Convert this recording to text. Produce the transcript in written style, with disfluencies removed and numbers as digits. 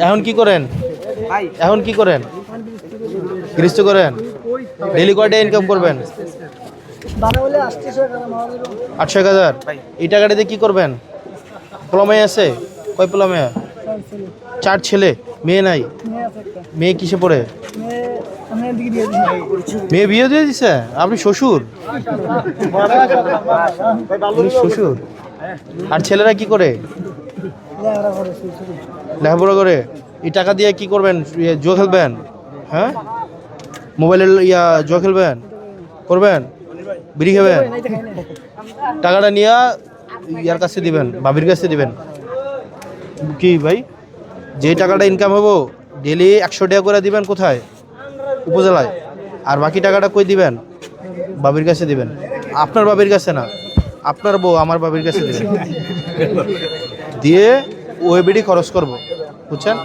এখন কি করেন? এখন কি করেন? গৃহস্থ করেন? ডেলি কয়টা ইনকাম করবেন? 8-1,000। এই টাকাটা দিয়ে কি করবেন? পোলামাই আছে? কয় পোলামাই? 4 ছেলে। মেয়ে নাই? মেয়ে কিসে পড়ে? মেয়ে বিয়ে দিয়ে দিছে? আপনি শ্বশুর? শ্বশুর? আর ছেলেরা কি করে? লেখাপড়া করে। এই টাকা দিয়ে কি করবেন? জুয়া খেলবেন? হ্যাঁ, মোবাইলের জুয়া খেলবেন? করবেন? বিড়ি খাবেন? টাকাটা নিয়ে ইয়ার কাছে দিবেন, ভাবির কাছে দিবেন। কি ভাই, যে টাকাটা ইনকাম হবো ডেলি 100 টাকা করে দিবেন। কোথায়? উপজেলায়। আর বাকি টাকাটা কই দিবেন? বাবির কাছে দিবেন। আপনার বাবির কাছে না, আপনার বউ আমার বাবির কাছে দিবেন। দিয়ে ওই বিড়ি খরচ করবো, বুঝছেন?